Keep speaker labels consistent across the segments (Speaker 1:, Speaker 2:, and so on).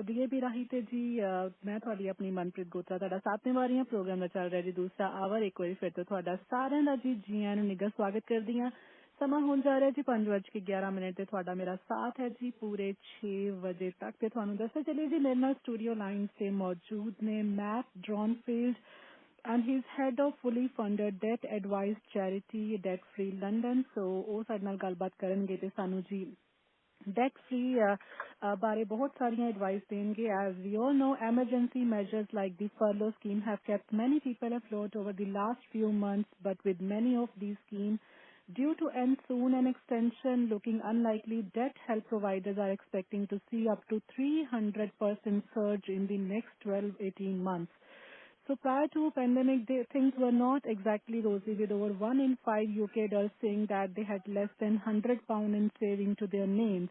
Speaker 1: DAB ਰਾਹੀਂ ਤੇ ਜੀ ਮੈਂ ਤੁਹਾਡੀ ਆਪਣੀ ਮਨਪ੍ਰੀਤ ਗੋਤਰਾ ਤੁਹਾਡਾ 7ਵੇਂ ਵਾਰੀਆਂ ਪ੍ਰੋਗਰਾਮ ਦਾ ਚੱਲ ਰਿਹਾ ਜੀ ਦੂਸਰਾ ਆਵਰ ਇੱਕ ਵਾਰੀ ਫਿਰ ਤੋਂ ਤੁਹਾਡਾ ਸਾਰਿਆਂ ਦਾ ਜੀ ਜੀਆਂ ਨੂੰ ਨਿੱਘਾ ਸਵਾਗਤ ਕਰਦੀ ਹਾਂ। ਸਮਾਂ ਹੋਣ ਜਾ ਰਿਹਾ ਜੀ 5:11 ਤੇ ਤੁਹਾਡਾ ਮੇਰਾ ਸਾਥ ਹੈ ਜੀ ਪੂਰੇ 6 ਵਜੇ ਤੱਕ ਤੇ ਤੁਹਾਨੂੰ ਦੱਸਿਆ ਚੱਲੇ ਜੀ ਮੇਰੇ ਨਾਲ ਸਟੂਡੀਓ ਲਾਈਨ ਤੇ ਮੌਜੂਦ ਨੇ mat ਡਰੌਨਫੀਲਡ and he's head of fully funded debt advice charity debt free London so ਉਹ ਸਾਡੇ ਨਾਲ ਗੱਲਬਾਤ ਕਰਨਗੇ ਤੇ ਸਾਨੂੰ ਜੀ debt free ਬਾਰੇ ਬਹੁਤ ਸਾਰੀਆਂ advice ਦੇਣਗੇ as we all know emergency measures like the furlough scheme have kept many people afloat over the last few months but with many of these schemes due to end soon and extension looking unlikely debt help providers are expecting to see up to 300% surge in the next 12-18 months. So prior to pandemic, things were not exactly rosy, with over 1 in 5 UK adults saying that they had less than £100 in saving to their names.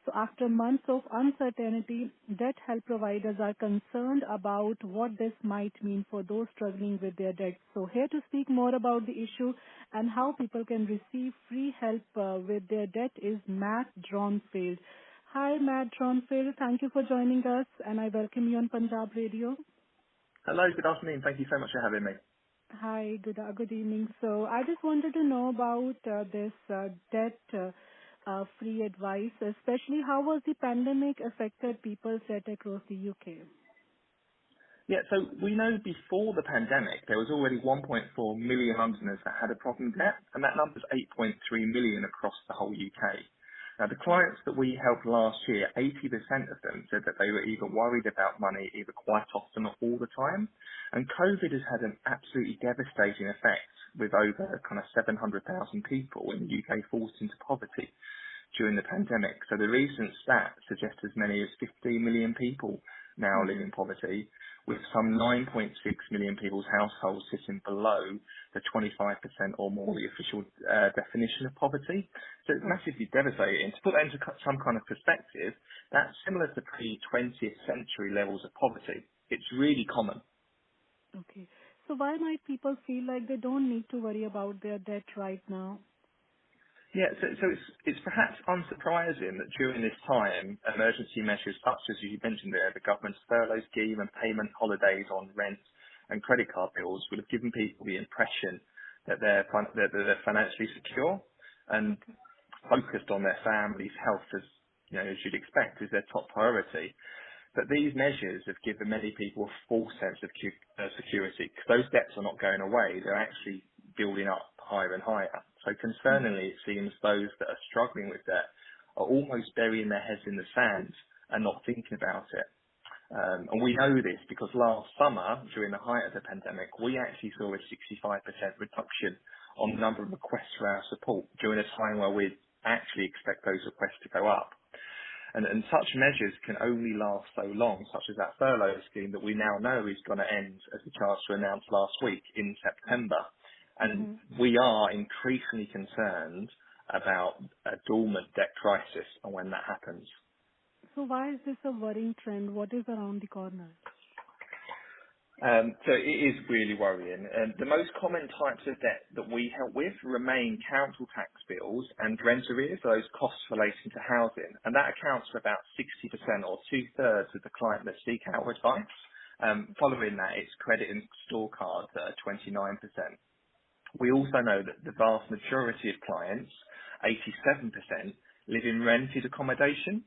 Speaker 1: So after months of uncertainty, debt help providers are concerned about what this might mean for those struggling with their debt. So here to speak more about the issue and how people can receive free help with their debt is Matt Dronfield. Hi, Matt Dronfield. Thank you for joining us, and I welcome you on Panjab Radio.
Speaker 2: Hello, good afternoon. Thank you so much for having me.
Speaker 1: Hi, good evening. So I just wanted to know about this debt free advice, especially how was the pandemic affected people's debt across the UK?
Speaker 2: Yeah, so we know before the pandemic there was already 1.4 million Londoners that had a problem debt, and that number's 8.3 million across the whole UK. Now, the clients that we helped last year, 80% of them said that they were either worried about money either quite often or all the time, and COVID has had an absolutely devastating effect with over kind of 700,000 people in the UK forced into poverty during the pandemic. So the recent stats suggest as many as 15 million people now live
Speaker 1: Mm-hmm.
Speaker 2: in poverty, with some 9.6 million people's households sitting below the 25% or more the official definition of poverty. So it's
Speaker 1: Oh,
Speaker 2: massively devastating. To put that into some kind of perspective, that's similar to pre-20th century levels of poverty. It's really common.
Speaker 1: okay. So why might people feel like they don't need to worry about their debt right now?
Speaker 2: Yeah, so it's perhaps unsurprising that during this time, emergency measures such as you mentioned there, the government's furlough scheme and payment holidays on rent and credit card bills would have given people the impression that they're financially secure and
Speaker 1: Okay.
Speaker 2: focused on their family's health as you'd expect, is their top priority. But these measures have given many people a false sense of security because those debts are not going away. They're actually building up higher and higher. So
Speaker 1: Mm-hmm.
Speaker 2: concerningly, it seems those that are struggling with debt are almost burying their heads in the sand and not thinking about it. And we know this because last summer, during the height of the pandemic, we actually saw a 65% reduction on the number of requests for our support during a time where we'd actually expect those requests to go up. And such measures can only last so long, such as that furlough scheme that we now know is going to end, as the Chancellor announced last week, in September. And
Speaker 1: Mm-hmm.
Speaker 2: we are increasingly concerned about a dormant debt crisis and when that happens.
Speaker 1: So why is this a worrying trend? What is around the corner?
Speaker 2: So it is really worrying. The most common types of debt that we help with remain council tax bills and rent arrears, those costs relating to housing, and that accounts for about 60% or two-thirds of the client that seek our advice. Following that, it's credit and store cards that are 29%. We also know that the vast majority of clients, 87%, live in rented accommodation.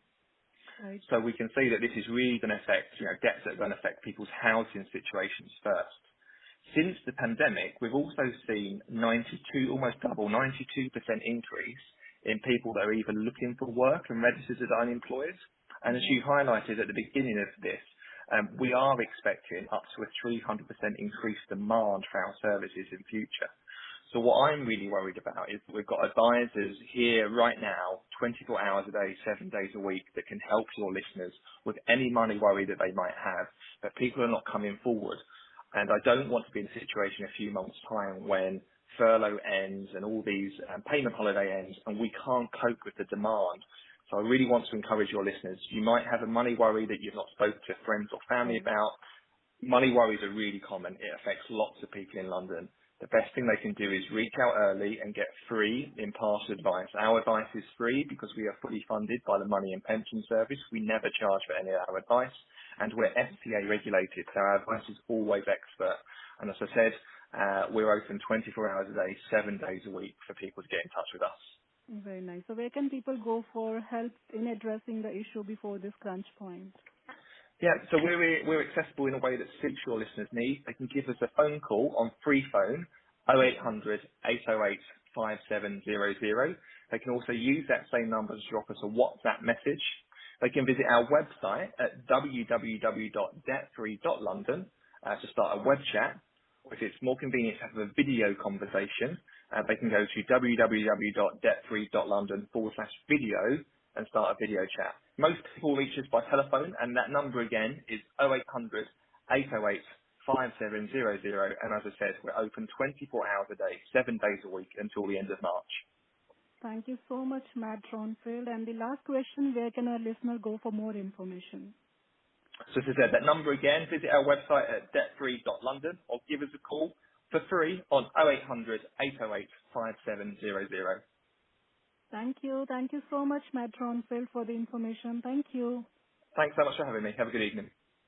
Speaker 1: Right.
Speaker 2: So we can see that this is really going to affect, debts that are going to affect people's housing situations first. Since the pandemic, we've also seen almost double, 92% increase in people that are either looking for work and registered as unemployed. And as
Speaker 1: Right.
Speaker 2: you highlighted at the beginning of this, we are expecting up to a 300% increased demand for our services in future. So what I'm really worried about is that we've got advisors here right now, 24 hours a day, 7 days a week, that can help your listeners with any money worry that they might have, but people are not coming forward. And I don't want to be in a situation in a few months' time when furlough ends and all these payment holiday ends and we can't cope with the demand. So I really want to encourage your listeners. You might have a money worry that you've not spoken to friends or family
Speaker 1: Right.
Speaker 2: about. Money worries are really common. It affects lots of people in London. The best thing they can do is reach out early and get free impartial advice. Our advice is free because we are fully funded by the Money and Pension Service. We never charge for any of our advice, and we're FCA regulated, so our advice is always expert. And as I said, we're open 24 hours a day, 7 days a week for people to get in touch with us.
Speaker 1: Very nice. So where can people go for help in addressing the issue before this crunch point?
Speaker 2: Yeah, so we're accessible in a way that suits your listeners' needs. They can give us a phone call on free phone, 0800 808 5700. They can also use that same number to drop us a WhatsApp message. They can visit our website at www.debtfree.london to start a web chat. Or if it's more convenient to have a video conversation, they can go to www.debtfree.london/video and start a video chat. Most people reach us by telephone, and that number again is 0800 808 5700. And as I said, we're open 24 hours a day, 7 days a week until the end of March.
Speaker 1: Thank you so much, Matt Ronfield. And the last question, where can our listener go for more information?
Speaker 2: So as I said, that number again, visit our website at debtfree.london or give us a call for free on 0800 808 5700.
Speaker 1: Thank you. Thank you so much, Matt Ronfield, for the information. Thank you.
Speaker 2: Thanks so much for having me. Have a good evening.